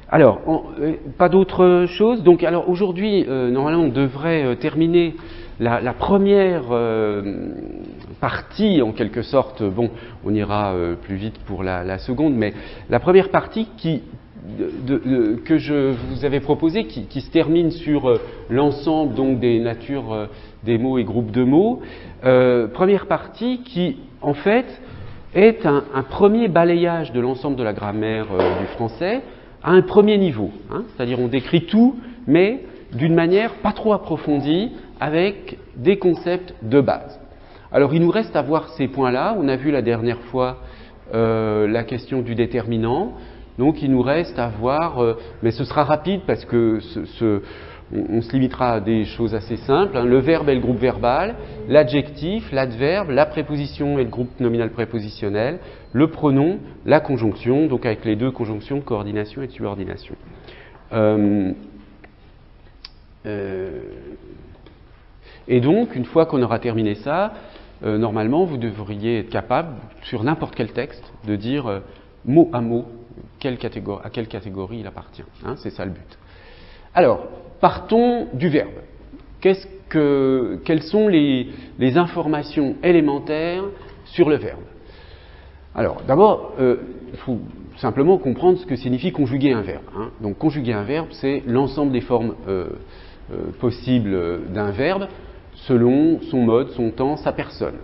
Alors, pas d'autre chose. Donc, alors aujourd'hui, normalement, on devrait terminer la première partie, en quelque sorte. Bon, on ira plus vite pour la seconde, mais la première partie que je vous avais proposée, qui se termine sur l'ensemble donc des natures des mots et groupes de mots. Première partie qui, en fait, est un premier balayage de l'ensemble de la grammaire du français à un premier niveau. Hein, c'est-à-dire on décrit tout, mais d'une manière pas trop approfondie, avec des concepts de base. Alors il nous reste à voir ces points-là. On a vu la dernière fois la question du déterminant. Donc il nous reste à voir, mais ce sera rapide parce que on se limitera à des choses assez simples, hein, le verbe et le groupe verbal, l'adjectif, l'adverbe, la préposition et le groupe nominal prépositionnel, le pronom, la conjonction, donc avec les deux conjonctions de coordination et de subordination. Et donc, une fois qu'on aura terminé ça, normalement, vous devriez être capable, sur n'importe quel texte, de dire mot à mot à quelle catégorie il appartient. Hein, c'est ça le but. Alors, partons du verbe. Quelles sont les informations élémentaires sur le verbe? Alors, d'abord, il faut simplement comprendre ce que signifie conjuguer un verbe. Hein. Donc, conjuguer un verbe, c'est l'ensemble des formes possibles d'un verbe selon son mode, son temps, sa personne.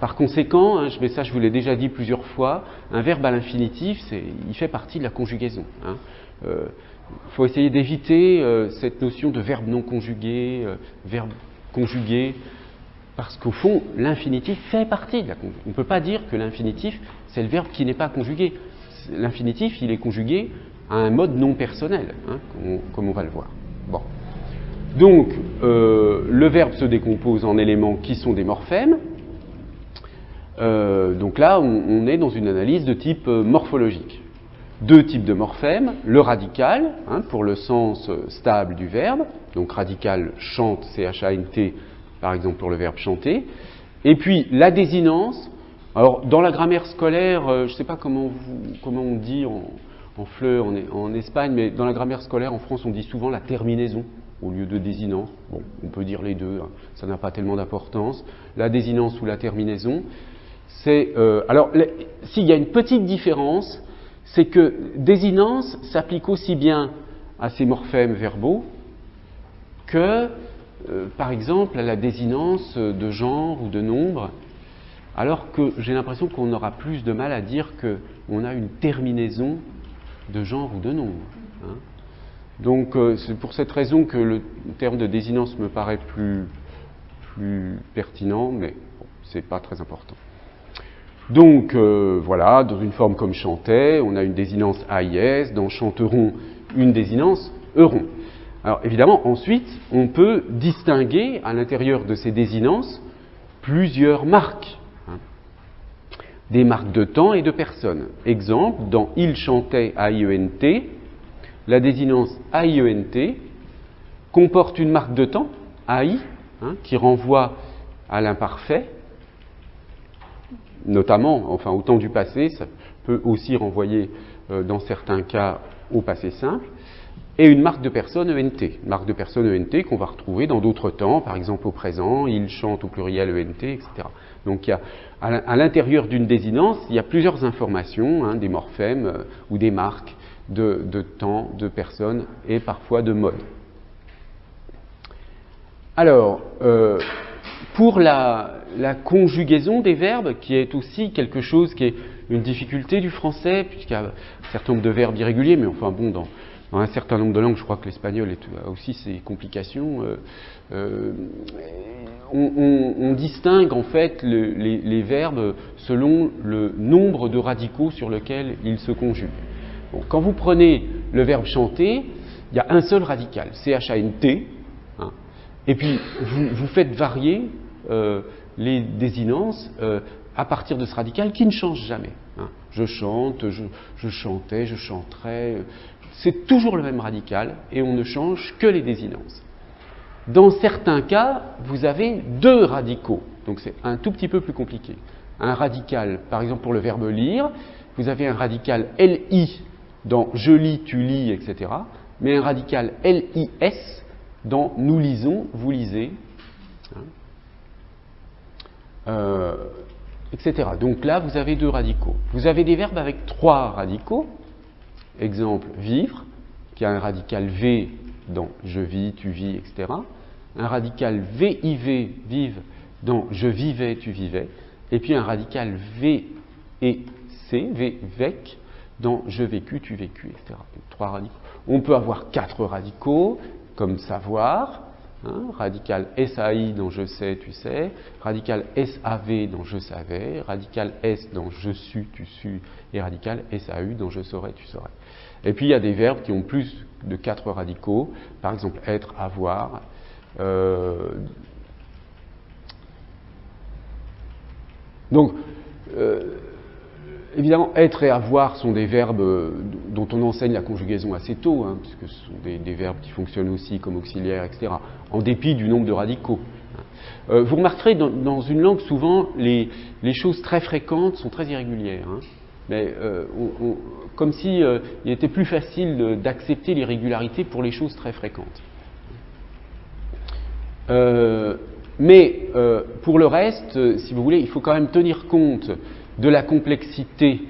Par conséquent, hein, mais ça je vous l'ai déjà dit plusieurs fois, un verbe à l'infinitif, il fait partie de la conjugaison. Hein. Faut essayer d'éviter cette notion de verbe non conjugué, verbe conjugué, parce qu'au fond, l'infinitif fait partie de la conjugaison. On ne peut pas dire que l'infinitif, c'est le verbe qui n'est pas conjugué. L'infinitif, il est conjugué à un mode non personnel, hein, comme on va le voir. Bon. Donc, le verbe se décompose en éléments qui sont des morphèmes. Donc là, on est dans une analyse de type morphologique. Deux types de morphèmes, le radical, hein, pour le sens stable du verbe, donc radical chante, C-H-A-N-T, par exemple pour le verbe chanter, et puis la désinence. Alors, dans la grammaire scolaire, je ne sais pas comment on dit en FLE en Espagne, mais dans la grammaire scolaire en France, on dit souvent la terminaison au lieu de désinence. Bon, on peut dire les deux, hein, ça n'a pas tellement d'importance. La désinence ou la terminaison, c'est... alors, s'il y a une petite différence, c'est que désinence s'applique aussi bien à ces morphèmes verbaux que, par exemple, à la désinence de genre ou de nombre, alors que j'ai l'impression qu'on aura plus de mal à dire qu'on a une terminaison de genre ou de nombre. Hein. Donc, c'est pour cette raison que le terme de désinence me paraît plus pertinent, mais bon, c'est pas très important. Donc, voilà, dans une forme comme chantait, on a une désinence AIS, dans chanteront, une désinence euron. Alors, évidemment, ensuite, on peut distinguer à l'intérieur de ces désinences plusieurs marques. Hein, des marques de temps et de personne. Exemple, dans il chantait AIENT, la désinence AIENT comporte une marque de temps, AI, hein, qui renvoie à l'imparfait, notamment, enfin au temps du passé, ça peut aussi renvoyer dans certains cas au passé simple, et une marque de personne ENT, une marque de personne ENT qu'on va retrouver dans d'autres temps, par exemple au présent, il chante au pluriel ENT, etc. Donc il y a, à l'intérieur d'une désinence, il y a plusieurs informations, hein, des morphèmes ou des marques de temps, de personne et parfois de mode. Alors, pour la conjugaison des verbes, qui est aussi quelque chose qui est une difficulté du français, puisqu'il y a un certain nombre de verbes irréguliers, mais enfin bon, dans un certain nombre de langues, je crois que l'espagnol a aussi ses complications, on distingue en fait les verbes selon le nombre de radicaux sur lesquels ils se conjuguent. Bon, quand vous prenez le verbe chanter, il y a un seul radical, C-H-A-N-T, hein, et puis vous faites varier les désinences à partir de ce radical qui ne change jamais. Hein. Je chante, je chantais, je chanterais. C'est toujours le même radical et on ne change que les désinences. Dans certains cas, vous avez deux radicaux, donc c'est un tout petit peu plus compliqué. Un radical, par exemple pour le verbe lire, vous avez un radical LI dans je lis, tu lis, etc., mais un radical LIS dans nous lisons, vous lisez, etc. Donc là, vous avez deux radicaux. Vous avez des verbes avec trois radicaux. Exemple, vivre, qui a un radical V dans je vis, tu vis, etc. Un radical VIV, vive, dans je vivais, tu vivais. Et puis un radical V et C, VEC, dans je vécu, tu vécu, etc. Donc, trois radicaux. On peut avoir quatre radicaux, comme savoir, radical SAI dans je sais, tu sais, radical SAV dans je savais, radical S dans je sus, tu sus, et radical SAU dans je saurais, tu saurais. Et puis il y a des verbes qui ont plus de quatre radicaux, par exemple être, avoir. Donc, évidemment, être et avoir sont des verbes dont on enseigne la conjugaison assez tôt, puisque ce sont des verbes qui fonctionnent aussi comme auxiliaires, etc., en dépit du nombre de radicaux. Vous remarquerez, dans une langue, souvent, les choses très fréquentes sont très irrégulières. Mais comme si il était plus facile d'accepter l'irrégularité pour les choses très fréquentes. Mais pour le reste, si vous voulez, il faut quand même tenir compte de la complexité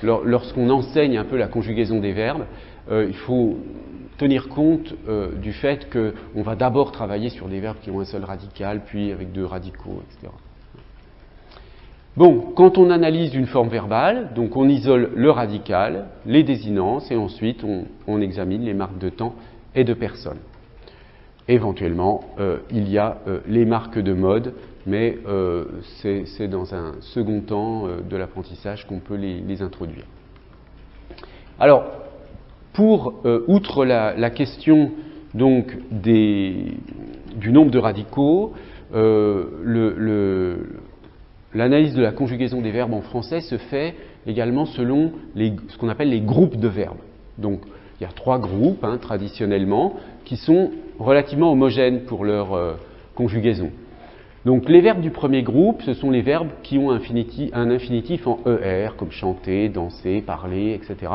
lorsqu'on enseigne un peu la conjugaison des verbes. Il faut tenir compte du fait qu'on va d'abord travailler sur des verbes qui ont un seul radical, puis avec deux radicaux, etc. Bon, quand on analyse une forme verbale, donc on isole le radical, les désinences, et ensuite on examine les marques de temps et de personne. Éventuellement, il y a les marques de mode, mais c'est dans un second temps de l'apprentissage qu'on peut les introduire. Alors, outre la question donc du nombre de radicaux, l'analyse de la conjugaison des verbes en français se fait également selon ce qu'on appelle les groupes de verbes. Donc, il y a trois groupes, traditionnellement, qui sont relativement homogènes pour leur conjugaison. Donc, les verbes du premier groupe, ce sont les verbes qui ont un infinitif en ER, comme chanter, danser, parler, etc.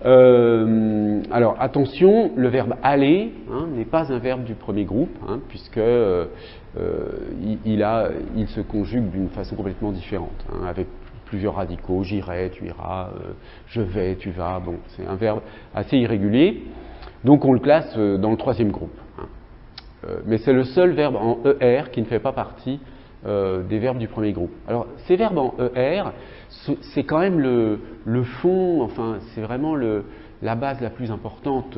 Alors, attention, le verbe aller n'est pas un verbe du premier groupe, puisque il se conjugue d'une façon complètement différente, avec plusieurs radicaux, j'irai, tu iras, je vais, tu vas. Bon, c'est un verbe assez irrégulier, donc on le classe dans le troisième groupe. Mais c'est le seul verbe en ER qui ne fait pas partie des verbes du premier groupe. Alors, ces verbes en ER, c'est quand même le fond, enfin, c'est vraiment la base la plus importante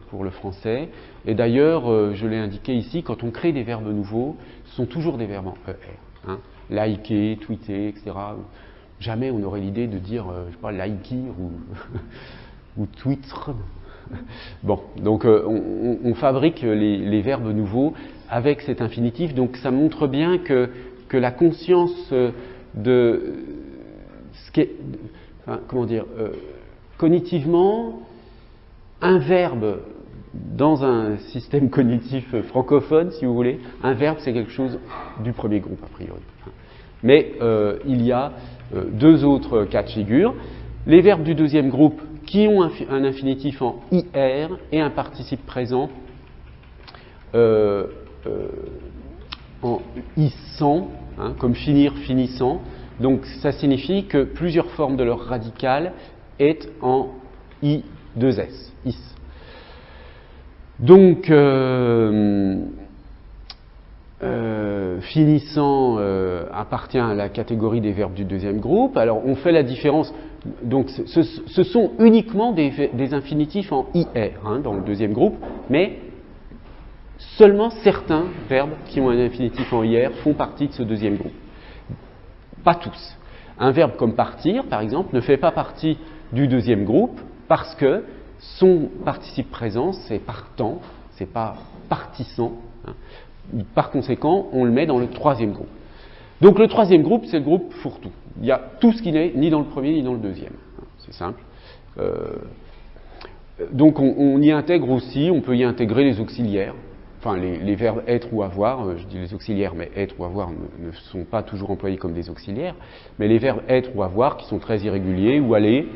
pour le français. Et d'ailleurs, je l'ai indiqué ici, quand on crée des verbes nouveaux, ce sont toujours des verbes en ER. Liker, tweeter, etc. Jamais on aurait l'idée de dire, je sais pas, liker ou tweeter. Bon, donc on fabrique les verbes nouveaux avec cet infinitif, donc ça montre bien que la conscience de ce qu'est, cognitivement, un verbe dans un système cognitif francophone, si vous voulez, un verbe c'est quelque chose du premier groupe a priori. Mais il y a deux autres cas de figure. Les verbes du deuxième groupe qui ont un infinitif en IR et un participe présent en ISAN, comme finir, finissant. Donc ça signifie que plusieurs formes de leur radical est en I2S, is. Donc finissant appartient à la catégorie des verbes du deuxième groupe. Alors on fait la différence, donc ce sont uniquement des infinitifs en IR dans le deuxième groupe, mais seulement certains verbes qui ont un infinitif en IR font partie de ce deuxième groupe. Pas tous. Un verbe comme partir, par exemple, ne fait pas partie du deuxième groupe parce que son participe présent, c'est partant, c'est pas partissant. Par conséquent, on le met dans le troisième groupe. Donc le troisième groupe, c'est le groupe fourre-tout. Il y a tout ce qui n'est ni dans le premier ni dans le deuxième. C'est simple. Donc on y intègre aussi, on peut y intégrer les auxiliaires. enfin les verbes être ou avoir, je dis les auxiliaires, mais être ou avoir ne sont pas toujours employés comme des auxiliaires, mais les verbes être ou avoir, qui sont très irréguliers, ou aller,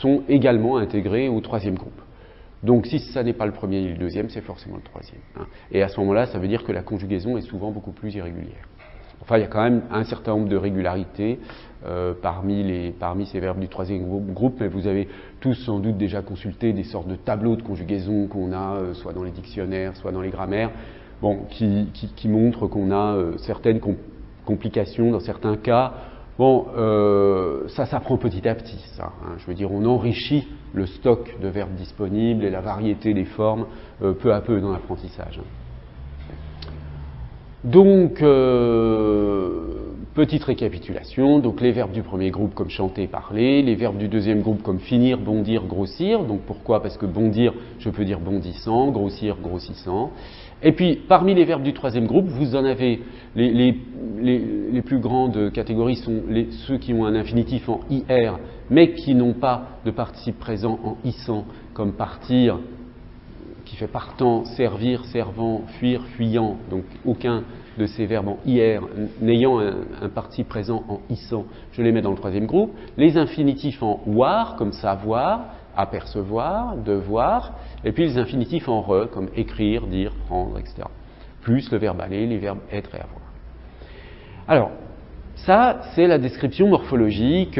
sont également intégrés au troisième groupe. Donc si ça n'est pas le premier et le deuxième, c'est forcément le troisième. Hein. Et à ce moment-là, ça veut dire que la conjugaison est souvent beaucoup plus irrégulière. Enfin, il y a quand même un certain nombre de régularités parmi ces verbes du troisième groupe, mais vous avez tous sans doute déjà consulté des sortes de tableaux de conjugaison qu'on a, soit dans les dictionnaires, soit dans les grammaires, bon, qui montrent qu'on a certaines complications dans certains cas. Bon, ça s'apprend petit à petit, ça. Hein. Je veux dire, on enrichit le stock de verbes disponibles et la variété des formes peu à peu dans l'apprentissage. Donc, petite récapitulation. Donc, les verbes du premier groupe comme chanter, parler. Les verbes du deuxième groupe comme finir, bondir, grossir. Donc, pourquoi? Parce que bondir, je peux dire bondissant, grossir, grossissant. Et puis, parmi les verbes du troisième groupe, vous en avez les plus grandes catégories sont ceux qui ont un infinitif en IR, mais qui n'ont pas de participe présent en issant, comme partir, qui fait partant, servir, servant, fuir, fuyant. Donc, aucun de ces verbes en IR n'ayant un participe présent en issant, je les mets dans le troisième groupe. Les infinitifs en war, comme savoir, apercevoir, devoir, et puis les infinitifs en re, comme écrire, dire, prendre, etc. Plus le verbe aller, les verbes être et avoir. Alors, ça, c'est la description morphologique,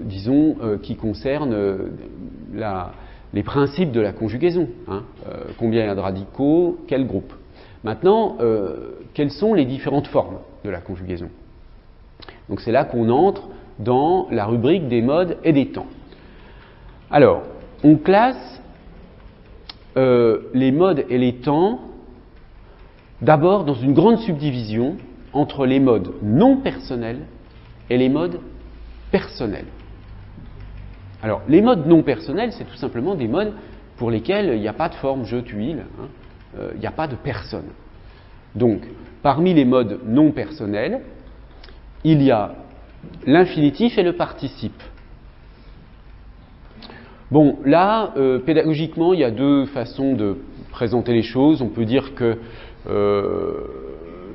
disons, qui concerne les principes de la conjugaison. Hein. Combien il y a de radicaux, quel groupe. Maintenant, quelles sont les différentes formes de la conjugaison? Donc c'est là qu'on entre dans la rubrique des modes et des temps. Alors, on classe les modes et les temps d'abord dans une grande subdivision entre les modes non personnels et les modes personnels. Alors, les modes non personnels, c'est tout simplement des modes pour lesquels il n'y a pas de forme je, tu, il, hein, il n'y a pas de personne. Donc, parmi les modes non personnels, il y a l'infinitif et le participe. Bon, là, pédagogiquement, il y a deux façons de présenter les choses. On peut dire que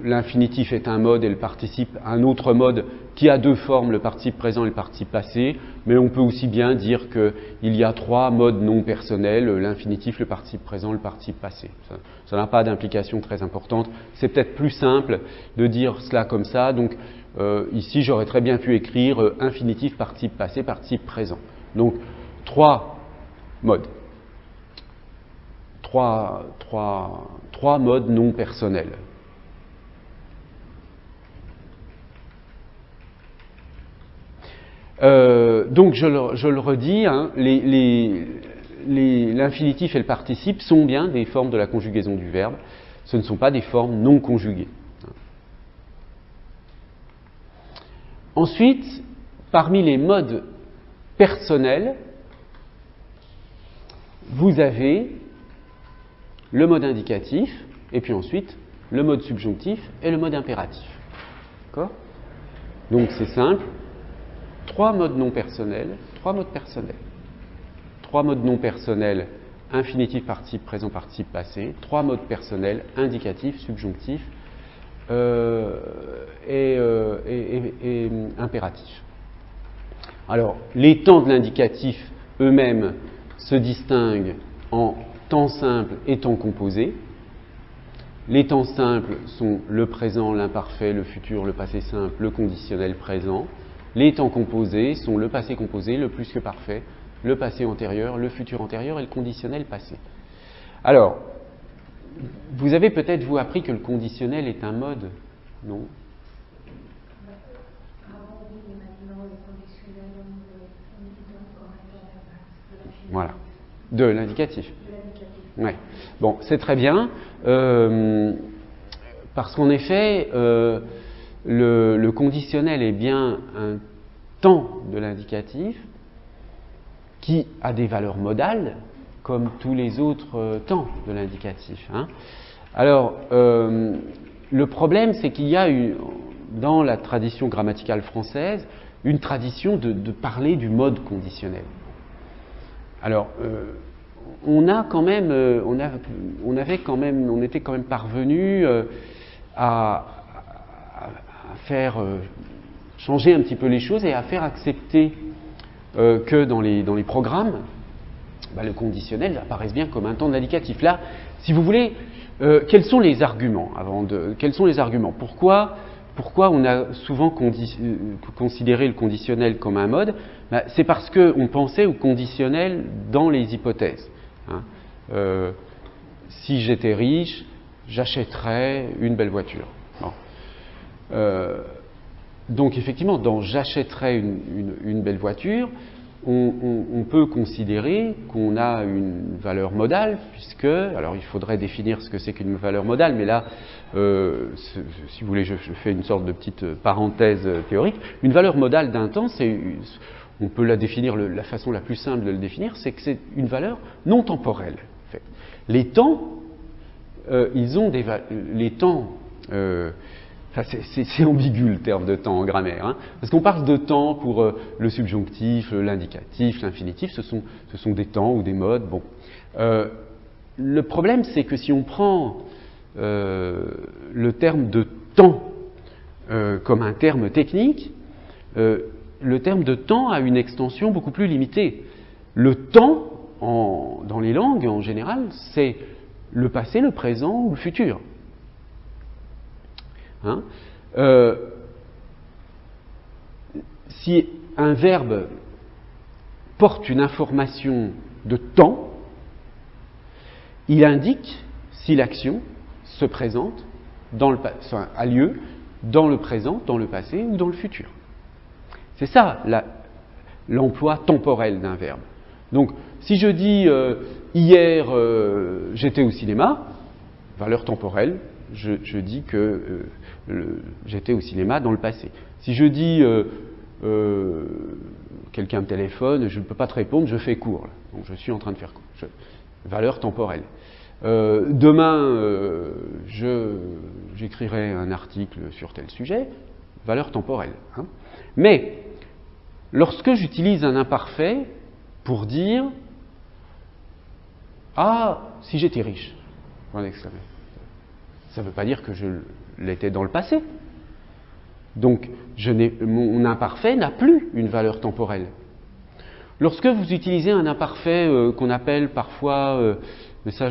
l'infinitif est un mode et le participe un autre mode qui a deux formes, le participe présent et le participe passé, mais on peut aussi bien dire qu'il y a trois modes non personnels, l'infinitif, le participe présent, le participe passé. Ça n'a pas d'implication très importante. C'est peut-être plus simple de dire cela comme ça. Donc ici, j'aurais très bien pu écrire infinitif, participe passé, participe présent. Donc, trois modes. Trois modes non personnels. Donc je le redis, hein, l'infinitif et le participe sont bien des formes de la conjugaison du verbe, ce ne sont pas des formes non conjuguées. Ensuite, parmi les modes personnels, vous avez le mode indicatif, et puis ensuite le mode subjonctif et le mode impératif. D'accord ? Donc c'est simple. Trois modes non personnels, trois modes personnels. Trois modes non personnels, infinitif, participe présent, participe passé. Trois modes personnels, indicatif, subjonctif et impératif. Alors, les temps de l'indicatif eux-mêmes se distinguent en temps simple et temps composé. Les temps simples sont le présent, l'imparfait, le futur, le passé simple, le conditionnel présent. Les temps composés sont le passé composé, le plus que parfait, le passé antérieur, le futur antérieur et le conditionnel passé. Alors, vous avez peut-être vous appris que le conditionnel est un mode, non? Voilà, de l'indicatif. Ouais. Bon, c'est très bien, parce qu'en effet, le conditionnel est bien un temps de l'indicatif qui a des valeurs modales comme tous les autres temps de l'indicatif. Hein. Alors, le problème, c'est qu'il y a dans la tradition grammaticale française une tradition de parler du mode conditionnel. Alors, on a quand même, on était quand même parvenu à faire changer un petit peu les choses et à faire accepter que dans les programmes, le conditionnel apparaisse bien comme un temps de l'indicatif. Là, si vous voulez, quels sont les arguments quels sont les arguments? Pourquoi on a souvent considéré le conditionnel comme un mode? C'est parce qu'on pensait au conditionnel dans les hypothèses. Si j'étais riche, j'achèterais une belle voiture. Bon. Donc effectivement, dans j'achèterais une belle voiture, on peut considérer qu'on a une valeur modale, puisque, alors il faudrait définir ce que c'est qu'une valeur modale, mais là, si vous voulez, je fais une sorte de petite parenthèse théorique. Une valeur modale d'un temps, on peut la définir, la façon la plus simple de le définir, c'est que c'est une valeur non temporelle. En fait. Les temps, les temps, c'est ambigu le terme de temps en grammaire, parce qu'on parle de temps pour le subjonctif, l'indicatif, l'infinitif, ce sont des temps ou des modes. Bon. Le problème, c'est que si on prend le terme de temps comme un terme technique, le terme de temps a une extension beaucoup plus limitée. Le temps, dans les langues en général, c'est le passé, le présent ou le futur. Si un verbe porte une information de temps, il indique si l'action se présente a lieu dans le présent, dans le passé ou dans le futur. C'est ça l'emploi temporel d'un verbe. Donc, si je dis hier j'étais au cinéma, valeur temporelle, je dis que j'étais au cinéma dans le passé. Si je dis quelqu'un me téléphone, je ne peux pas te répondre, je fais court. Là. Donc je suis en train de faire court. Valeur temporelle. Demain, j'écrirai un article sur tel sujet, valeur temporelle. Mais lorsque j'utilise un imparfait pour dire « Ah, si j'étais riche », ça ne veut pas dire que je l'étais dans le passé. Donc, mon imparfait n'a plus une valeur temporelle. Lorsque vous utilisez un imparfait qu'on appelle parfois, mais ça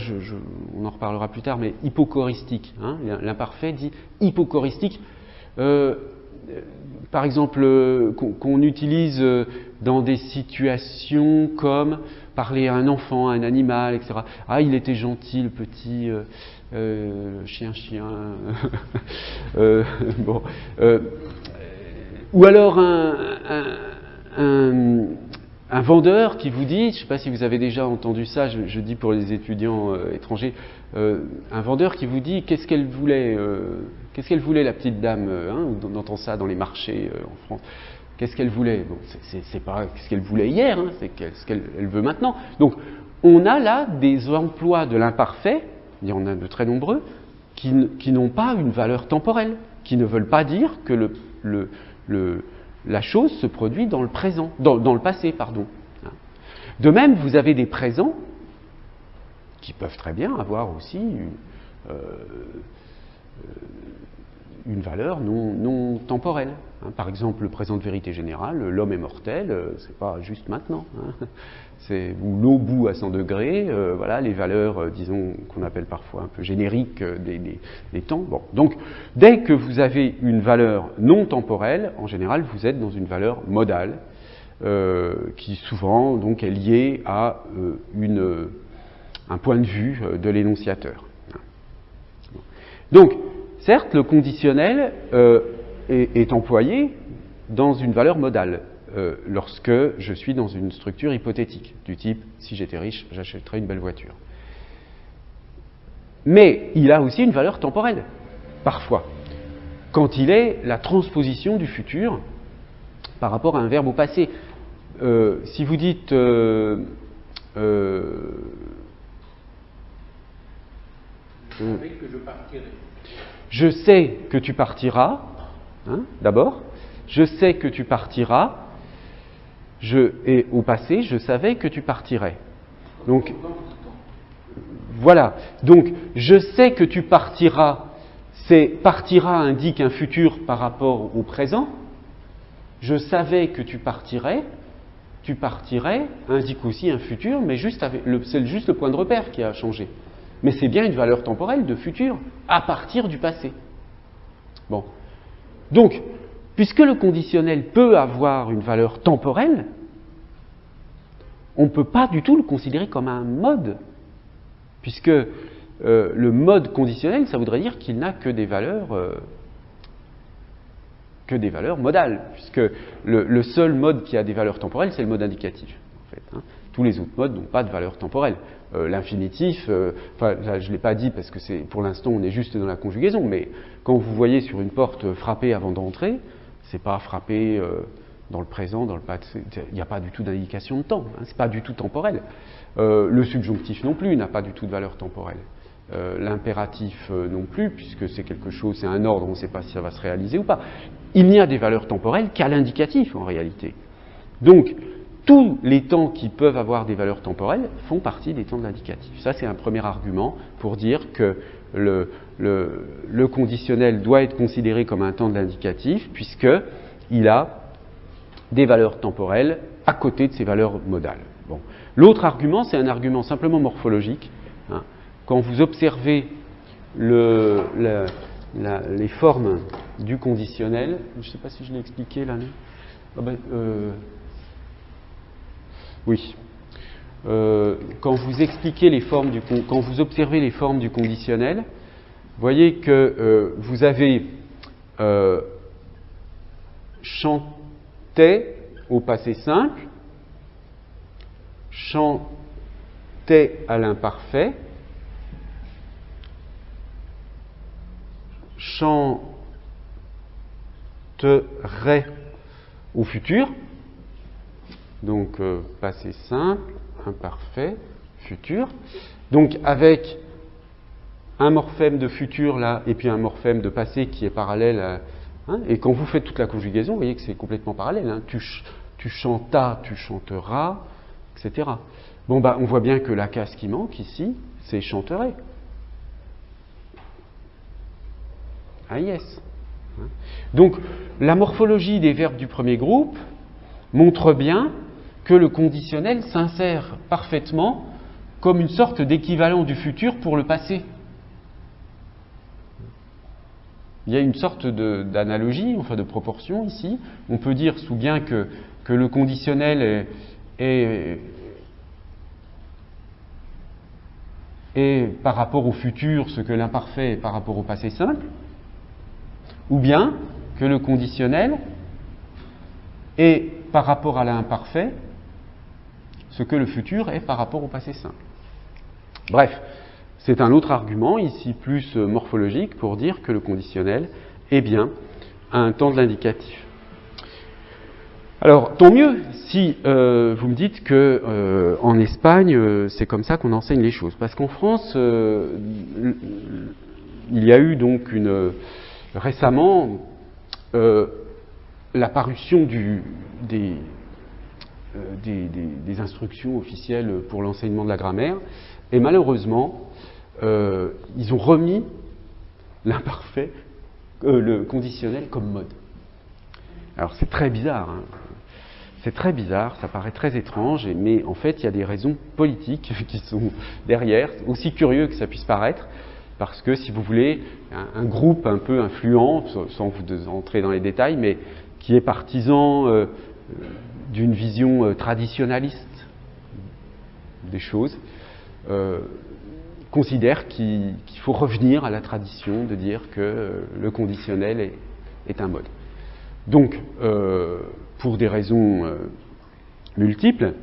on en reparlera plus tard, mais hypochoristique, l'imparfait dit hypochoristique, par exemple, qu'on utilise dans des situations comme parler à un enfant, à un animal, etc. Ah, il était gentil, le petit chien. Bon. Ou alors un vendeur qui vous dit, je ne sais pas si vous avez déjà entendu ça, je dis pour les étudiants étrangers, un vendeur qui vous dit qu'est-ce qu'elle voulait la petite dame, on entend ça dans les marchés en France. Qu'est-ce qu'elle voulait? Bon, c'est pas ce qu'elle voulait hier, c'est ce qu'elle veut maintenant. Donc, on a là des emplois de l'imparfait, il y en a de très nombreux, qui n'ont pas une valeur temporelle, qui ne veulent pas dire que la chose se produit dans le présent, dans le passé, pardon. De même, vous avez des présents qui peuvent très bien avoir aussi une valeur non temporelle. Par exemple, le présent de vérité générale, l'homme est mortel, c'est pas juste maintenant. Ou l'eau bout à 100 degrés, voilà les valeurs, disons, qu'on appelle parfois un peu génériques des temps. Bon. Donc, dès que vous avez une valeur non temporelle, en général, vous êtes dans une valeur modale, qui souvent donc, est liée à un point de vue de l'énonciateur. Donc, certes, le conditionnel est employé dans une valeur modale lorsque je suis dans une structure hypothétique du type « si j'étais riche, j'achèterais une belle voiture ». Mais il a aussi une valeur temporelle, parfois, quand il est la transposition du futur par rapport à un verbe au passé. Si vous dites je sais que tu partiras, d'abord, je sais que tu partiras, et au passé, je savais que tu partirais. Donc, voilà. Donc, je sais que tu partiras. Partira indique un futur par rapport au présent. Je savais que tu partirais indique aussi un futur, mais c'est juste le point de repère qui a changé. Mais c'est bien une valeur temporelle de futur à partir du passé. Bon. Donc, puisque le conditionnel peut avoir une valeur temporelle, on ne peut pas du tout le considérer comme un mode, puisque le mode conditionnel, ça voudrait dire qu'il n'a que des valeurs modales, puisque le seul mode qui a des valeurs temporelles, c'est le mode indicatif. En fait, hein. Tous les autres modes n'ont pas de valeur temporelle. L'infinitif, là, je ne l'ai pas dit parce que pour l'instant on est juste dans la conjugaison, mais quand vous voyez sur une porte frapper avant d'entrer, c'est pas frapper dans le présent, dans le passé, il n'y a pas du tout d'indication de temps, hein, c'est pas du tout temporel. Le subjonctif non plus n'a pas du tout de valeur temporelle. L'impératif non plus, puisque c'est quelque chose, c'est un ordre, on ne sait pas si ça va se réaliser ou pas. Il n'y a des valeurs temporelles qu'à l'indicatif en réalité. Donc, tous les temps qui peuvent avoir des valeurs temporelles font partie des temps de l'indicatif. Ça, c'est un premier argument pour dire que le conditionnel doit être considéré comme un temps de l'indicatif, puisqu'il a des valeurs temporelles à côté de ses valeurs modales. Bon. L'autre argument, c'est un argument simplement morphologique. Hein. Quand vous observez les formes du conditionnel, je ne sais pas si je l'ai expliqué là, non ? Oui. Quand vous observez les formes du conditionnel, vous voyez que vous avez chantait au passé simple, chantait à l'imparfait, chanterait au futur, donc passé simple, imparfait, futur, donc avec un morphème de futur là, et puis un morphème de passé qui est parallèle à, hein, et quand vous faites toute la conjugaison, vous voyez que c'est complètement parallèle, hein, tu chantas, tu chanteras, etc. Bon, on voit bien que la case qui manque ici, c'est chanterait. Ah yes. Donc, la morphologie des verbes du premier groupe montre bien que le conditionnel s'insère parfaitement comme une sorte d'équivalent du futur pour le passé. Il y a une sorte d'analogie, enfin de proportion ici. On peut dire sous bien que le conditionnel est par rapport au futur ce que l'imparfait est par rapport au passé simple, ou bien que le conditionnel est par rapport à l'imparfait ce que le futur est par rapport au passé simple. Bref, c'est un autre argument, ici plus morphologique, pour dire que le conditionnel est bien un temps de l'indicatif. Alors, tant mieux si vous me dites que en Espagne, c'est comme ça qu'on enseigne les choses. Parce qu'en France, il y a eu donc récemment la parution des instructions officielles pour l'enseignement de la grammaire, et malheureusement, ils ont remis l'imparfait, le conditionnel comme mode. Alors c'est très bizarre, hein. C'est très bizarre, ça paraît très étrange, mais en fait il y a des raisons politiques qui sont derrière, aussi curieux que ça puisse paraître, parce que si vous voulez, un groupe un peu influent, sans vous entrer dans les détails, mais qui est partisan d'une vision traditionnaliste des choses, considère qu'il faut revenir à la tradition de dire que le conditionnel est un mode. Donc, pour des raisons multiples,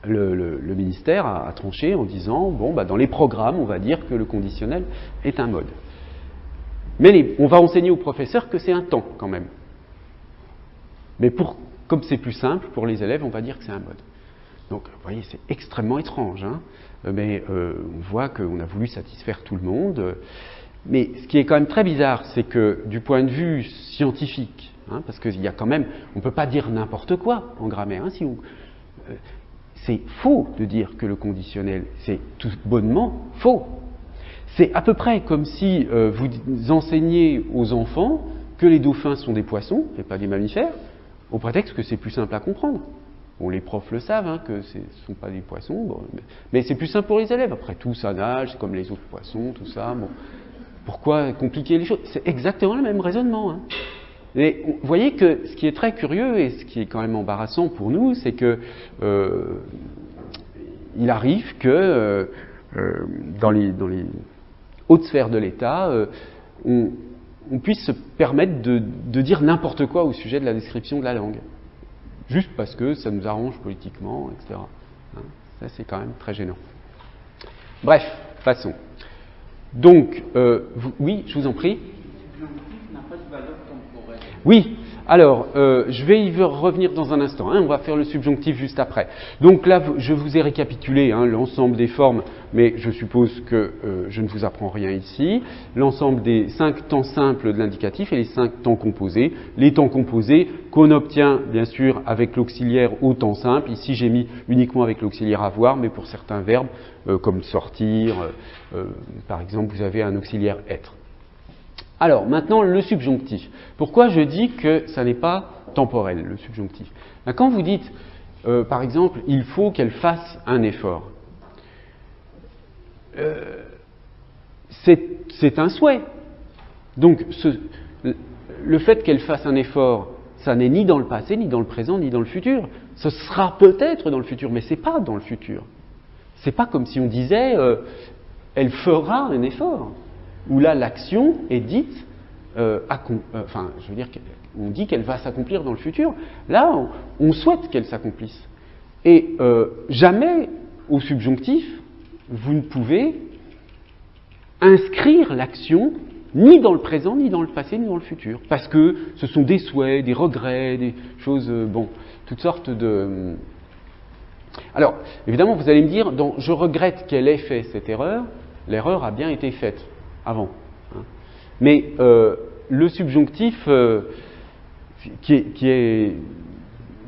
le ministère a tranché en disant, dans les programmes, on va dire que le conditionnel est un mode. Mais on va enseigner aux professeurs que c'est un temps, quand même. Mais comme c'est plus simple, pour les élèves, on va dire que c'est un mode. Donc, vous voyez, c'est extrêmement étrange, hein, mais on voit qu'on a voulu satisfaire tout le monde. Mais ce qui est quand même très bizarre, c'est que du point de vue scientifique, hein, parce qu'il y a quand même, on ne peut pas dire n'importe quoi en grammaire. Hein, c'est faux de dire que le conditionnel, c'est tout bonnement faux. C'est à peu près comme si vous enseigniez aux enfants que les dauphins sont des poissons et pas des mammifères, au prétexte que c'est plus simple à comprendre. Bon, les profs le savent, hein, que ce ne sont pas des poissons, bon, mais c'est plus simple pour les élèves. Après tout, ça nage, c'est comme les autres poissons, tout ça. Bon. Pourquoi compliquer les choses? C'est exactement le même raisonnement. Hein. Et vous voyez que ce qui est très curieux et ce qui est quand même embarrassant pour nous, c'est que il arrive que dans les hautes sphères de l'État, on puisse se permettre de dire n'importe quoi au sujet de la description de la langue. Juste parce que ça nous arrange politiquement, etc. Hein, ça, c'est quand même très gênant. Bref, passons. Donc, oui, je vous en prie. Le subjonctif n'a pas de valeur temporelle. Oui, alors, je vais y revenir dans un instant. Hein, on va faire le subjonctif juste après. Donc là, je vous ai récapitulé l'ensemble des formes, mais je suppose que je ne vous apprends rien ici. L'ensemble des 5 temps simples de l'indicatif et les 5 temps composés. Les temps composés qu'on obtient, bien sûr, avec l'auxiliaire au temps simple. Ici, j'ai mis uniquement avec l'auxiliaire avoir, mais pour certains verbes, comme sortir, par exemple, vous avez un auxiliaire être. Alors, maintenant, le subjonctif. Pourquoi je dis que ça n'est pas temporel, le subjonctif? Quand vous dites, par exemple, il faut qu'elle fasse un effort, c'est un souhait. Donc, le fait qu'elle fasse un effort, ça n'est ni dans le passé, ni dans le présent, ni dans le futur. Ce sera peut-être dans le futur, mais ce n'est pas dans le futur. C'est pas comme si on disait, elle fera un effort. Où là, l'action est dite, je veux dire, on dit qu'elle va s'accomplir dans le futur. Là, on souhaite qu'elle s'accomplisse. Et jamais, au subjonctif, vous ne pouvez inscrire l'action ni dans le présent, ni dans le passé, ni dans le futur. Parce que ce sont des souhaits, des regrets, des choses, toutes sortes de... Alors, évidemment, vous allez me dire, je regrette qu'elle ait fait cette erreur, l'erreur a bien été faite avant. Hein. Mais le subjonctif, qui est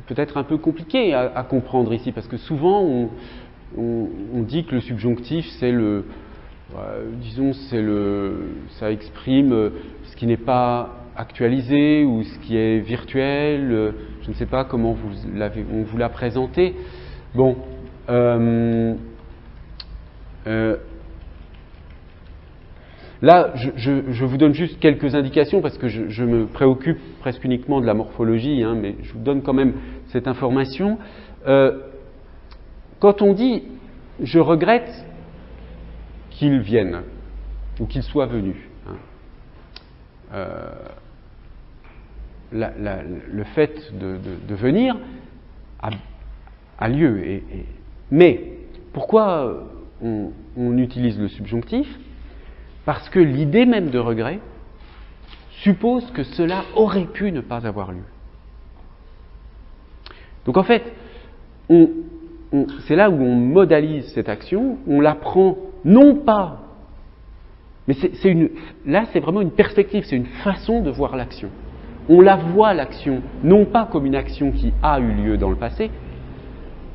peut-être un peu compliqué à comprendre ici, parce que souvent on dit que le subjonctif c'est ça exprime ce qui n'est pas actualisé ou ce qui est virtuel. Je ne sais pas comment on vous l'a présenté. Bon. Là, je vous donne juste quelques indications parce que je me préoccupe presque uniquement de la morphologie, hein, mais je vous donne quand même cette information. Quand on dit « je regrette qu'il vienne » ou qu'il soit venu, hein, le fait de venir a lieu. Mais pourquoi on utilise le subjonctif ? Parce que l'idée même de regret suppose que cela aurait pu ne pas avoir lieu. Donc en fait, c'est là où on modalise cette action, on la prend non pas, mais là c'est vraiment une perspective, c'est une façon de voir l'action. On la voit l'action non pas comme une action qui a eu lieu dans le passé,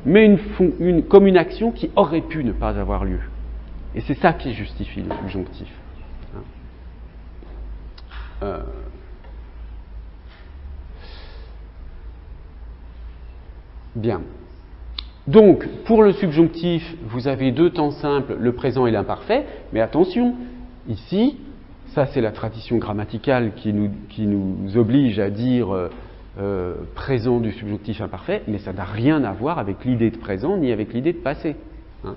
mais comme une action qui aurait pu ne pas avoir lieu. Et c'est ça qui justifie le subjonctif. Bien. Donc, pour le subjonctif, vous avez 2 temps simples, le présent et l'imparfait, mais attention, ici, ça c'est la tradition grammaticale qui nous oblige à dire présent du subjonctif imparfait, mais ça n'a rien à voir avec l'idée de présent ni avec l'idée de passé. Hein.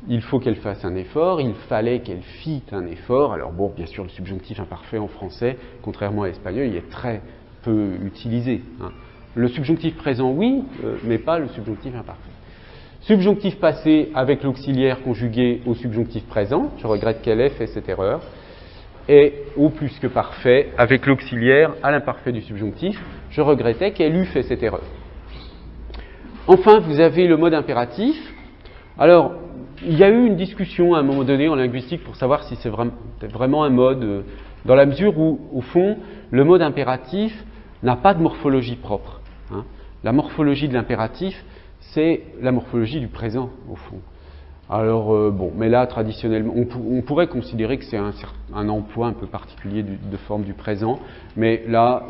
Il faut qu'elle fasse un effort, il fallait qu'elle fît un effort. Alors bon, bien sûr, le subjonctif imparfait en français, contrairement à l'espagnol, il est très peu utilisé. Hein. Le subjonctif présent, oui, mais pas le subjonctif imparfait. Subjonctif passé avec l'auxiliaire conjugué au subjonctif présent, je regrette qu'elle ait fait cette erreur, et au plus que parfait avec l'auxiliaire à l'imparfait du subjonctif, je regrettais qu'elle eût fait cette erreur. Enfin, vous avez le mode impératif. Alors, il y a eu une discussion à un moment donné en linguistique pour savoir si c'est vraiment un mode, dans la mesure où, au fond, le mode impératif n'a pas de morphologie propre. Hein. La morphologie de l'impératif, c'est la morphologie du présent, au fond. Alors, bon, mais là, traditionnellement, on pourrait considérer que c'est un emploi un peu particulier de forme du présent, mais là,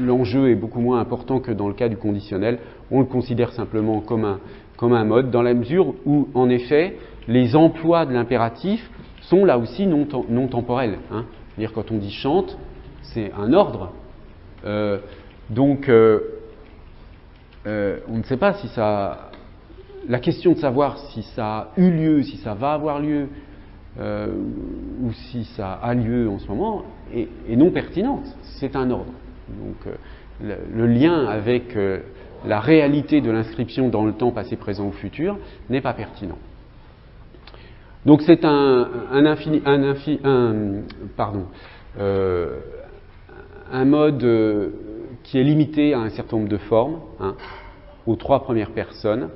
l'enjeu est beaucoup moins important que dans le cas du conditionnel. On le considère simplement comme un mode, dans la mesure où, en effet, les emplois de l'impératif sont là aussi non temporels. Hein. C'est-à-dire, quand on dit chante, c'est un ordre. Donc, on ne sait pas si ça... La question de savoir si ça a eu lieu, si ça va avoir lieu, ou si ça a lieu en ce moment, est non pertinente. C'est un ordre. Donc, le lien avec la réalité de l'inscription dans le temps passé, présent ou futur n'est pas pertinent. Donc, c'est un mode qui est limité à un certain nombre de formes, hein, aux 3 premières personnes.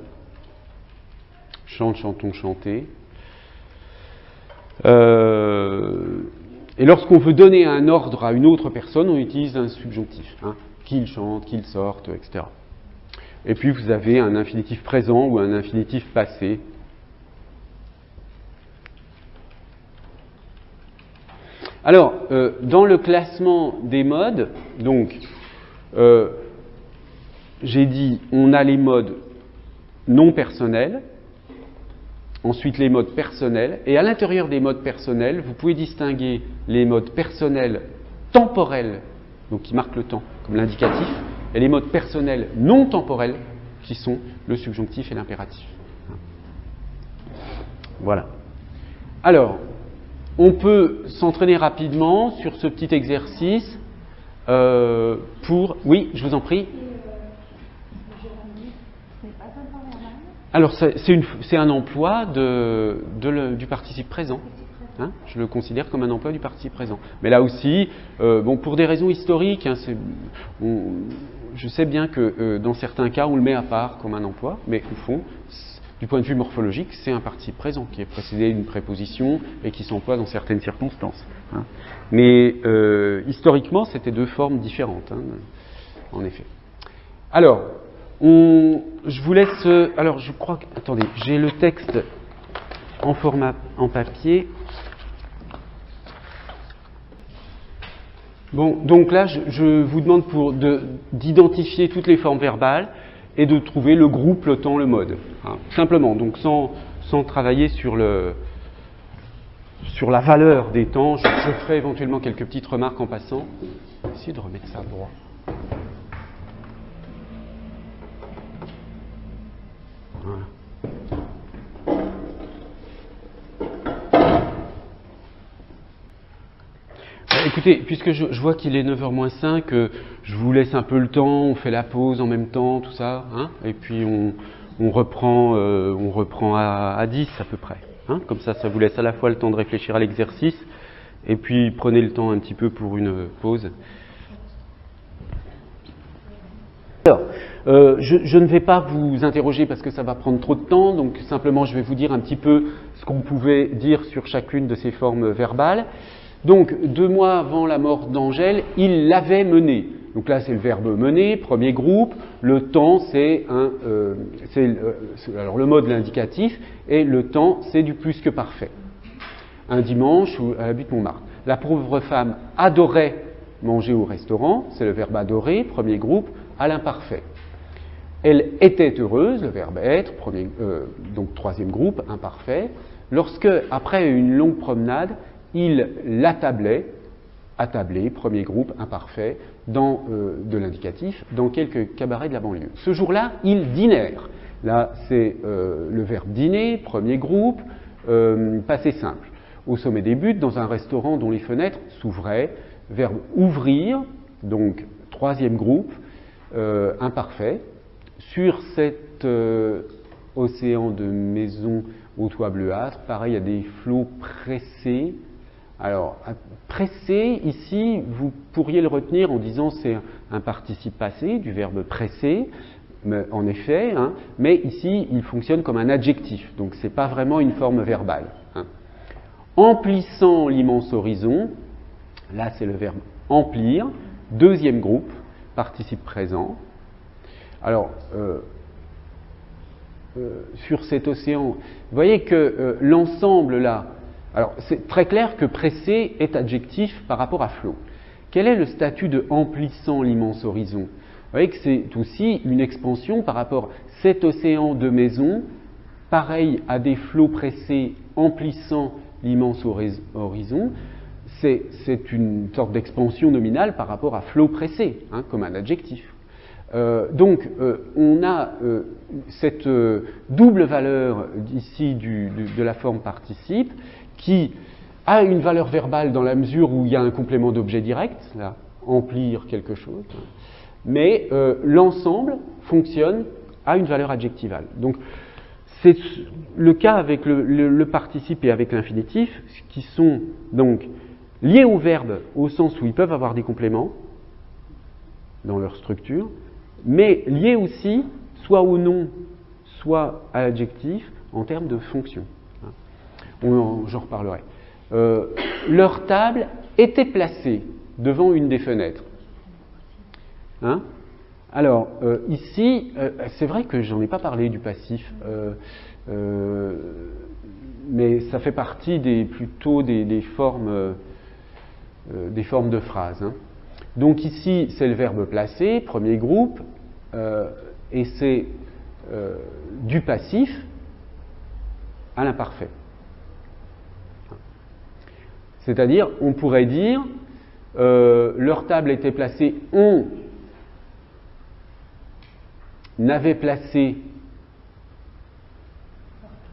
Chante, chantons, chanter. Et lorsqu'on veut donner un ordre à une autre personne, on utilise un subjonctif. Hein, qu'il chante, qu'il sorte, etc. Et puis vous avez un infinitif présent ou un infinitif passé. Alors, dans le classement des modes, donc, j'ai dit, on a les modes non personnels, ensuite les modes personnels, et à l'intérieur des modes personnels, vous pouvez distinguer les modes personnels temporels, donc qui marquent le temps, comme l'indicatif, et les modes personnels non temporels, qui sont le subjonctif et l'impératif. Voilà. Alors, on peut s'entraîner rapidement sur ce petit exercice pour... Oui, je vous en prie. Alors, c'est un emploi du participe présent. Hein, je le considère comme un emploi du participe présent. Mais là aussi, bon, pour des raisons historiques, hein, je sais bien que dans certains cas, on le met à part comme un emploi, mais au fond, du point de vue morphologique, c'est un participe présent qui est précédé d'une préposition et qui s'emploie dans certaines circonstances. Hein. Mais historiquement, c'était 2 formes différentes, hein, en effet. Alors, je vous laisse... alors, je crois que... Attendez, j'ai le texte en format en papier. Bon, donc là, je vous demande d'identifier toutes les formes verbales et de trouver le groupe, le temps, le mode. Hein, simplement, donc sans travailler sur la valeur des temps. Je ferai éventuellement quelques petites remarques en passant. Je vais essayer de remettre ça droit. Voilà. Écoutez, puisque je vois qu'il est 9h moins 5, je vous laisse un peu le temps, on fait la pause en même temps, tout ça, hein, et puis on reprend à 10 à peu près. Hein, comme ça vous laisse à la fois le temps de réfléchir à l'exercice, et puis prenez le temps un petit peu pour une pause. Alors, je ne vais pas vous interroger parce que ça va prendre trop de temps, donc simplement je vais vous dire un petit peu ce qu'on pouvait dire sur chacune de ces formes verbales. Donc, 2 mois avant la mort d'Angèle, il l'avait mené. Donc là, c'est le verbe mener, premier groupe. Le temps, alors le mode l'indicatif, et le temps, c'est du plus que parfait. Un dimanche ou à la butte Montmartre. La pauvre femme adorait manger au restaurant, c'est le verbe adorer, premier groupe, à l'imparfait. Elle était heureuse, le verbe être, donc troisième groupe, imparfait. Lorsque, après une longue promenade, il l'attablait, attablé, premier groupe, imparfait, de l'indicatif, dans quelques cabarets de la banlieue. Ce jour-là, ils dînèrent. Là, c'est le verbe dîner, premier groupe, passé simple. Au sommet des buttes, dans un restaurant dont les fenêtres s'ouvraient, verbe ouvrir, donc troisième groupe, imparfait. Sur cet océan de maisons au toit bleuâtre, pareil, il y a des flots pressés. Alors, presser, ici, vous pourriez le retenir en disant c'est un participe passé du verbe presser, mais, en effet, hein, mais ici, il fonctionne comme un adjectif, donc ce n'est pas vraiment une forme verbale. Hein. Emplissant l'immense horizon, là c'est le verbe emplir, deuxième groupe, participe présent. Alors, sur cet océan. Vous voyez que l'ensemble là, alors c'est très clair que pressé est adjectif par rapport à flot. Quel est le statut de emplissant l'immense horizon? Vous voyez que c'est aussi une expansion par rapport à cet océan de maisons, pareil à des flots pressés emplissant l'immense horizon. C'est une sorte d'expansion nominale par rapport à flot pressé, hein, comme un adjectif. Donc, on a cette double valeur ici de la forme participe qui a une valeur verbale dans la mesure où il y a un complément d'objet direct, là, emplir quelque chose, mais l'ensemble fonctionne à une valeur adjectivale. Donc, c'est le cas avec le participe et avec l'infinitif, qui sont donc liés au verbe au sens où ils peuvent avoir des compléments dans leur structure, mais liés aussi soit au nom, soit à l'adjectif en termes de fonction. J'en reparlerai. Leur table était placée devant une des fenêtres. Hein? Alors, ici, c'est vrai que j'en ai pas parlé du passif, mais ça fait partie plutôt des formes de phrases. Hein. Donc ici, c'est le verbe placer, premier groupe, et c'est du passif à l'imparfait. C'est-à-dire, on pourrait dire, leur table était placée, on avait placé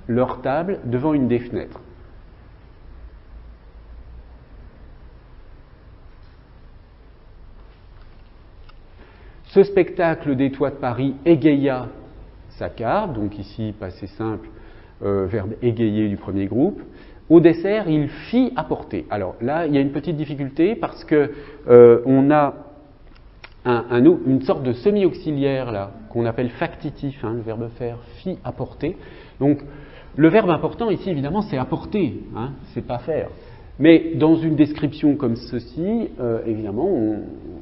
leur table devant une des fenêtres. Ce spectacle des toits de Paris égaya sa carte, donc ici, passé simple, verbe égayer du premier groupe. Au dessert, il fit apporter. Alors là, il y a une petite difficulté parce que on a une sorte de semi-auxiliaire là qu'on appelle factitif, hein, le verbe faire, fit apporter. Donc le verbe important ici, évidemment, c'est apporter, hein, c'est pas faire. Mais dans une description comme ceci, évidemment,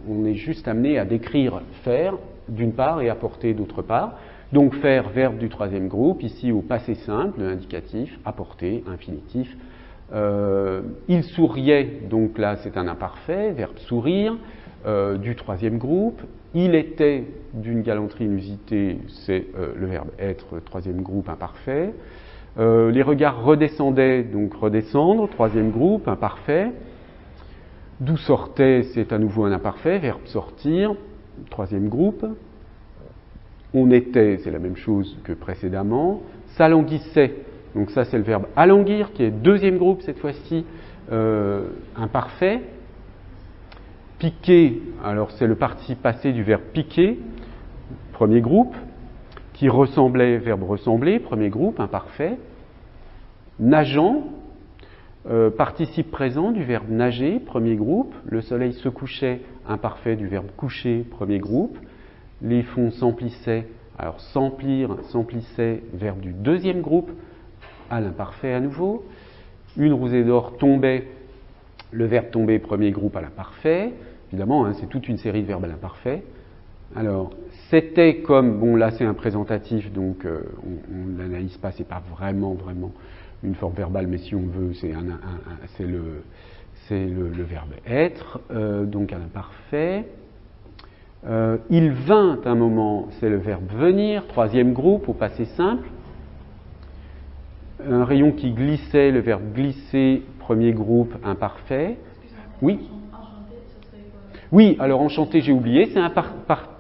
on est juste amené à décrire faire d'une part et apporter d'autre part. Donc faire, verbe du troisième groupe, ici au passé simple, indicatif, apporter, infinitif. Il souriait, donc là c'est un imparfait, verbe sourire, du troisième groupe. Il était d'une galanterie inusitée, c'est le verbe être, troisième groupe, imparfait. Les regards redescendaient, donc redescendre, troisième groupe, imparfait. D'où sortait, c'est à nouveau un imparfait, verbe sortir, troisième groupe. On était, c'est la même chose que précédemment. S'alanguissait, donc ça c'est le verbe alanguir, qui est deuxième groupe cette fois-ci, imparfait. Piquer, alors c'est le participe passé du verbe piquer, premier groupe. Qui ressemblait, verbe ressembler, premier groupe, imparfait. Nageant, participe présent du verbe nager, premier groupe. Le soleil se couchait, imparfait du verbe coucher, premier groupe. Les fonds s'emplissaient, alors s'emplir, s'emplissait, verbe du deuxième groupe, à l'imparfait à nouveau. Une rousée d'or tombait, le verbe tomber, premier groupe, à l'imparfait. Évidemment, hein, c'est toute une série de verbes à l'imparfait. Alors, c'était comme, bon là c'est un présentatif, donc on ne l'analyse pas, c'est pas vraiment une forme verbale, mais si on veut, c'est le verbe être, donc à l'imparfait. Il vint un moment, c'est le verbe venir, troisième groupe, au passé simple. Un rayon qui glissait, le verbe glisser, premier groupe, imparfait. Oui. Oui, alors enchanté, j'ai oublié, c'est un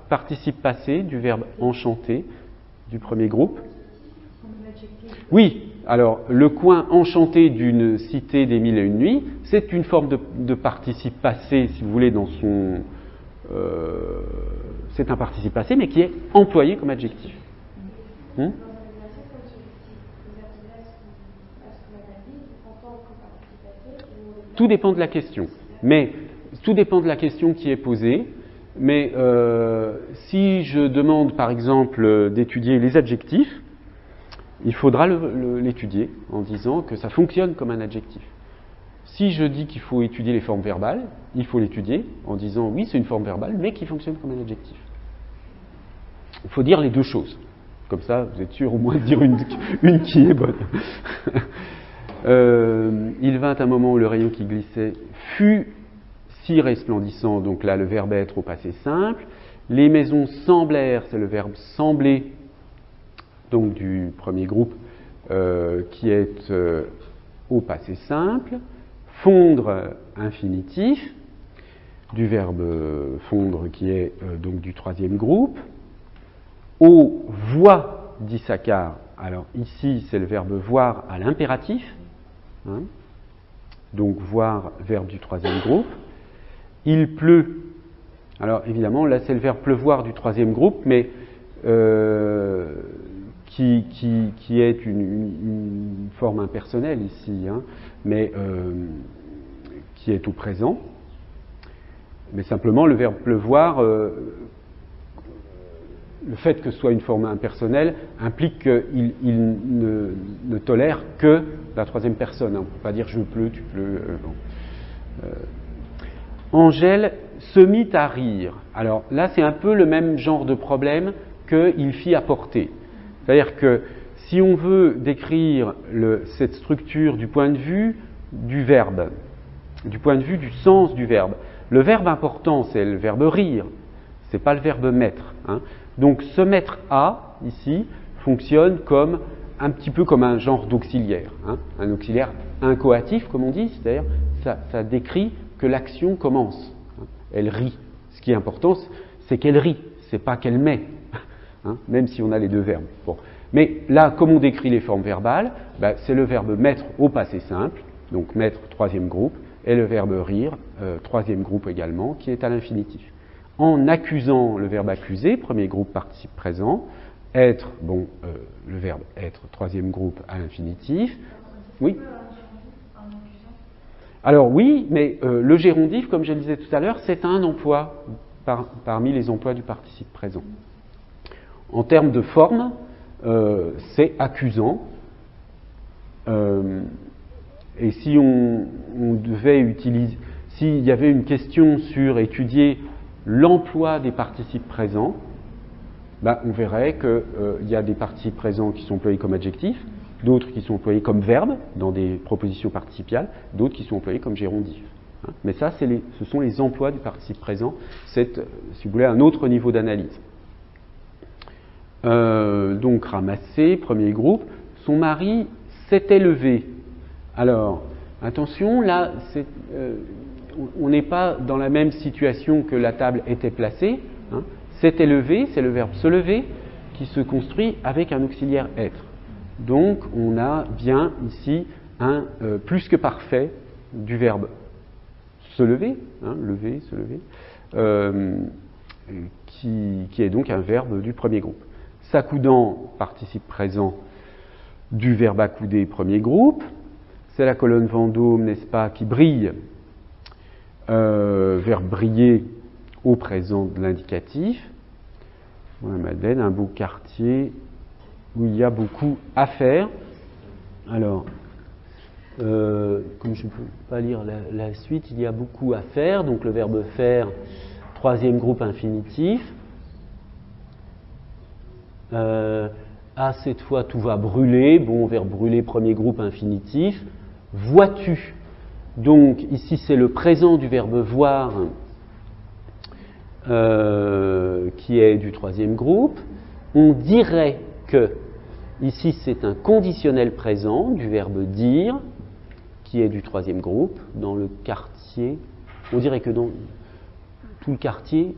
participe passé du verbe enchanté, du premier groupe. Oui, alors le coin enchanté d'une cité des mille et une nuits, c'est une forme de participe passé, si vous voulez, dans son... c'est un participe passé, mais qui est employé comme adjectif. Tout dépend de la question. Mais tout dépend de la question qui est posée. Mais si je demande, par exemple, d'étudier les adjectifs, il faudra l'étudier en disant que ça fonctionne comme un adjectif. Si je dis qu'il faut étudier les formes verbales, il faut l'étudier en disant oui, c'est une forme verbale, mais qui fonctionne comme un adjectif. Il faut dire les deux choses. Comme ça, vous êtes sûr au moins de dire une qui est bonne. Il vint un moment où le rayon qui glissait fut si resplendissant, donc là le verbe être au passé simple. Les maisons semblèrent, c'est le verbe sembler, donc du premier groupe qui est au passé simple. Fondre, infinitif, du verbe fondre qui est donc du troisième groupe. Aux voix d'Issachar, alors ici c'est le verbe voir à l'impératif, hein, donc voir, verbe du troisième groupe. Il pleut, alors évidemment là c'est le verbe pleuvoir du troisième groupe, mais qui est une forme impersonnelle ici, hein, mais qui est au présent. Mais simplement le verbe pleuvoir, le fait que ce soit une forme impersonnelle implique qu'il ne tolère que la troisième personne. On ne peut pas dire je pleut, tu pleut. Bon. Angèle se mit à rire. Alors là, c'est un peu le même genre de problème qu'il fit apporter. C'est-à-dire que si on veut décrire cette structure du point de vue du verbe, du point de vue du sens du verbe, le verbe important, c'est le verbe rire, c'est pas le verbe mettre. Hein. Donc se mettre à, ici, fonctionne comme un petit peu comme un genre d'auxiliaire. Hein. Un auxiliaire incoatif, comme on dit, c'est-à-dire ça décrit que l'action commence. Hein. Elle rit. Ce qui est important, c'est qu'elle rit, c'est pas qu'elle met. Hein, même si on a les deux verbes. Bon. Mais là, comme on décrit les formes verbales, c'est le verbe mettre au passé simple, donc mettre, troisième groupe, et le verbe rire, troisième groupe également, qui est à l'infinitif. En accusant le verbe accuser, premier groupe participe présent, être, le verbe être, troisième groupe à l'infinitif. Oui. Alors oui, mais le gérondif, comme je le disais tout à l'heure, c'est un emploi parmi les emplois du participe présent. En termes de forme, c'est accusant. Et si on devait utiliser, s'il y avait une question sur étudier l'emploi des participes présents, on verrait qu'il y a des participes présents qui sont employés comme adjectifs, d'autres qui sont employés comme verbes dans des propositions participiales, d'autres qui sont employés comme gérondifs. Hein. Mais ça, ce sont les emplois du participe présent. C'est, si vous voulez, un autre niveau d'analyse. Donc ramassé, premier groupe. Son mari s'était levé. Alors, attention, là, on n'est pas dans la même situation que la table était placée. Hein. S'était levé, c'est le verbe se lever qui se construit avec un auxiliaire être. Donc, on a bien ici un plus que parfait du verbe se lever, hein, lever, se lever, qui est donc un verbe du premier groupe. S'accoudant, participe présent du verbe accouder, premier groupe. C'est la colonne Vendôme, n'est-ce pas, qui brille, verbe briller au présent de l'indicatif. Voilà, Madeleine, un beau quartier où il y a beaucoup à faire. Alors, comme je ne peux pas lire la suite, il y a beaucoup à faire, donc le verbe faire, troisième groupe infinitif. Cette fois tout va brûler, verbe brûler, premier groupe infinitif. Vois-tu, donc ici c'est le présent du verbe voir qui est du troisième groupe. On dirait que ici c'est un conditionnel présent du verbe dire qui est du troisième groupe. Dans le quartier, on dirait que dans tout le quartier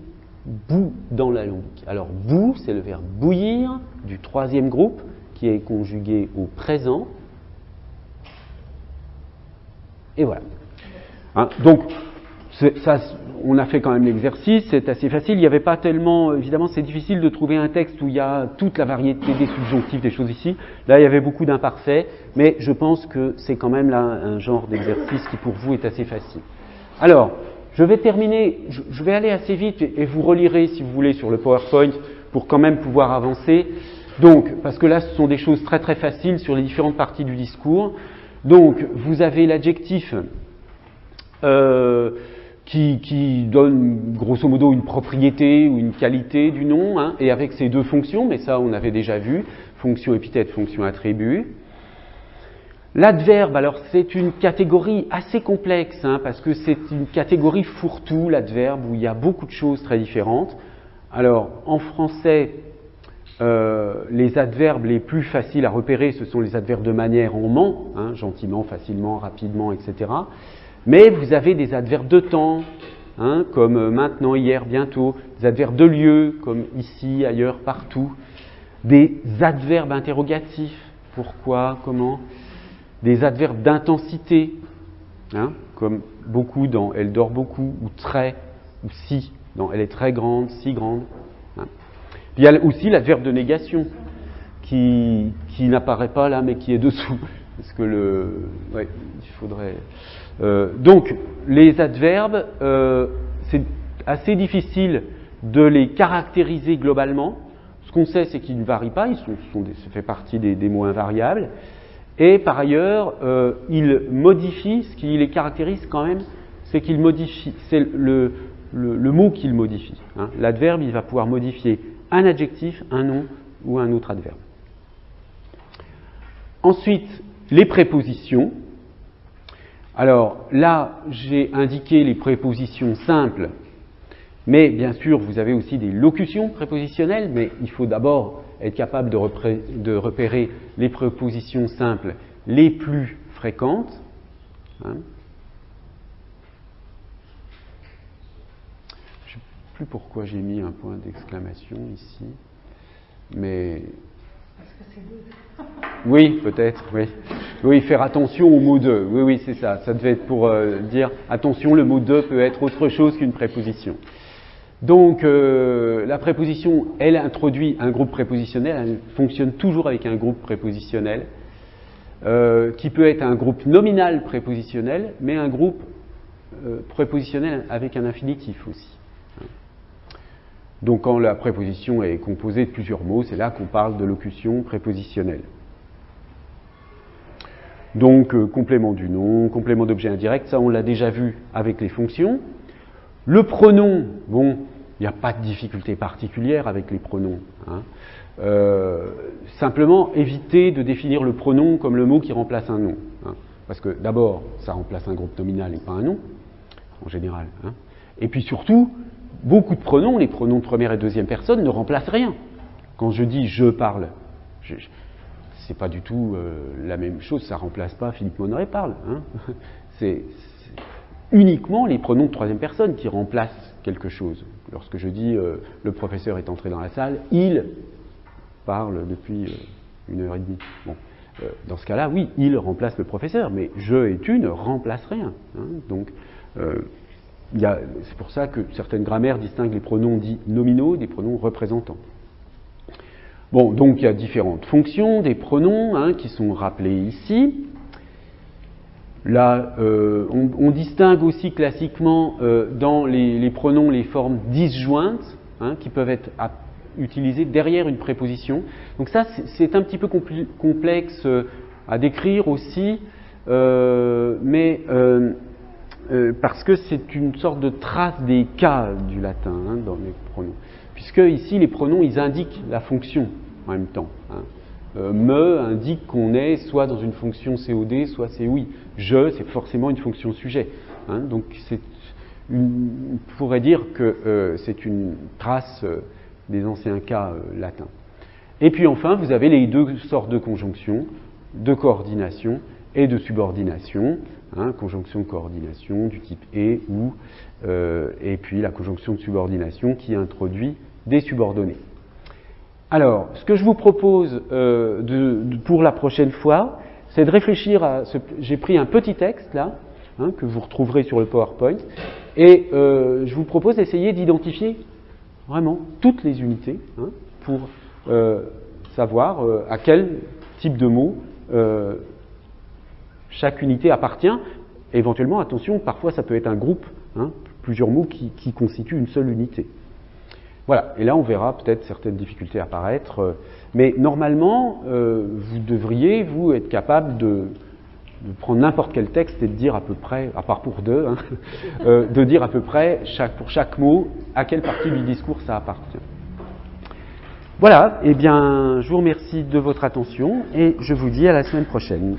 bout dans l'alambic. Alors bout, c'est le verbe bouillir du troisième groupe qui est conjugué au présent. Et voilà. Hein, donc, ça, on a fait quand même l'exercice, c'est assez facile. Il n'y avait pas tellement, évidemment, c'est difficile de trouver un texte où il y a toute la variété des subjonctifs, des choses ici. Là, il y avait beaucoup d'imparfaits, mais je pense que c'est quand même là un genre d'exercice qui pour vous est assez facile. Alors, je vais terminer, je vais aller assez vite et vous relirez si vous voulez sur le PowerPoint pour quand même pouvoir avancer. Donc, parce que là ce sont des choses très très faciles sur les différentes parties du discours. Donc, vous avez l'adjectif qui donne grosso modo une propriété ou une qualité du nom, hein, et avec ces deux fonctions, mais ça on avait déjà vu, fonction épithète, fonction attribut. L'adverbe, alors c'est une catégorie assez complexe, hein, parce que c'est une catégorie fourre-tout, l'adverbe, où il y a beaucoup de choses très différentes. Alors en français, les adverbes les plus faciles à repérer, ce sont les adverbes de manière en ment, hein, gentiment, facilement, rapidement, etc. Mais vous avez des adverbes de temps, hein, comme maintenant, hier, bientôt, des adverbes de lieu, comme ici, ailleurs, partout, des adverbes interrogatifs, pourquoi, comment, des adverbes d'intensité, hein, comme beaucoup dans elle dort beaucoup, ou très, ou si, dans elle est très grande, si grande. Hein. Il y a aussi l'adverbe de négation, qui n'apparaît pas là, mais qui est dessous. Parce que ouais, il faudrait. Donc, les adverbes, c'est assez difficile de les caractériser globalement. Ce qu'on sait, c'est qu'ils ne varient pas, ça fait partie des mots invariables. Et par ailleurs, ils modifient, ce qui les caractérise quand même, c'est qu'ils modifient, c'est le mot qu'ils modifient. Hein. L'adverbe, il va pouvoir modifier un adjectif, un nom ou un autre adverbe. Ensuite, les prépositions. Alors là, j'ai indiqué les prépositions simples, mais bien sûr, vous avez aussi des locutions prépositionnelles, mais il faut d'abord être capable de repérer les prépositions simples les plus fréquentes. Hein. Je ne sais plus pourquoi j'ai mis un point d'exclamation ici, mais... Parce que c'est deux. Oui, peut-être, oui. Oui, faire attention au mot de. Oui, oui, c'est ça. Ça devait être pour dire, attention, le mot de peut être autre chose qu'une préposition. Donc, la préposition, elle introduit un groupe prépositionnel, elle fonctionne toujours avec un groupe prépositionnel, qui peut être un groupe nominal prépositionnel, mais un groupe prépositionnel avec un infinitif aussi. Donc, quand la préposition est composée de plusieurs mots, c'est là qu'on parle de locution prépositionnelle. Donc, complément du nom, complément d'objet indirect, ça on l'a déjà vu avec les fonctions. Le pronom, bon, il n'y a pas de difficulté particulière avec les pronoms. Hein. Simplement, éviter de définir le pronom comme le mot qui remplace un nom. Hein. Parce que d'abord, ça remplace un groupe nominal et pas un nom, en général. Hein. Et puis surtout, beaucoup de pronoms, les pronoms de première et deuxième personne, ne remplacent rien. Quand je dis « je parle », c'est pas du tout la même chose, ça remplace pas Philippe Monneret parle. Hein. C'est uniquement les pronoms de troisième personne qui remplacent quelque chose. Lorsque je dis le professeur est entré dans la salle, il parle depuis 1h30. Bon, dans ce cas-là, oui, il remplace le professeur, mais je et tu ne remplacent rien. Hein. Donc, c'est pour ça que certaines grammaires distinguent les pronoms dits nominaux des pronoms représentants. Bon, donc il y a différentes fonctions des pronoms hein, qui sont rappelées ici. Là, on distingue aussi classiquement dans les pronoms les formes disjointes hein, qui peuvent être utilisées derrière une préposition. Donc ça, c'est un petit peu complexe à décrire aussi, mais parce que c'est une sorte de trace des cas du latin hein, dans les pronoms. Puisque ici, les pronoms, ils indiquent la fonction en même temps. Hein. Me indique qu'on est soit dans une fonction COD, soit COI. Je, c'est forcément une fonction sujet. Hein. Donc, on pourrait dire que c'est une trace des anciens cas latins. Et puis enfin, vous avez les deux sortes de conjonctions, de coordination et de subordination. Hein, conjonction de coordination du type et, ou, et puis la conjonction de subordination qui introduit des subordonnés. Alors, ce que je vous propose pour la prochaine fois, c'est de réfléchir à j'ai pris un petit texte là, hein, que vous retrouverez sur le PowerPoint, et je vous propose d'essayer d'identifier vraiment toutes les unités hein, pour savoir à quel type de mot chaque unité appartient. Éventuellement, attention, parfois ça peut être un groupe, hein, plusieurs mots qui constituent une seule unité. Voilà, et là on verra peut-être certaines difficultés apparaître, mais normalement, vous devriez, vous, être capable de prendre n'importe quel texte et de dire à peu près, à part pour deux, hein, de dire à peu près pour chaque mot à quelle partie du discours ça appartient. Voilà, eh bien, je vous remercie de votre attention et je vous dis à la semaine prochaine.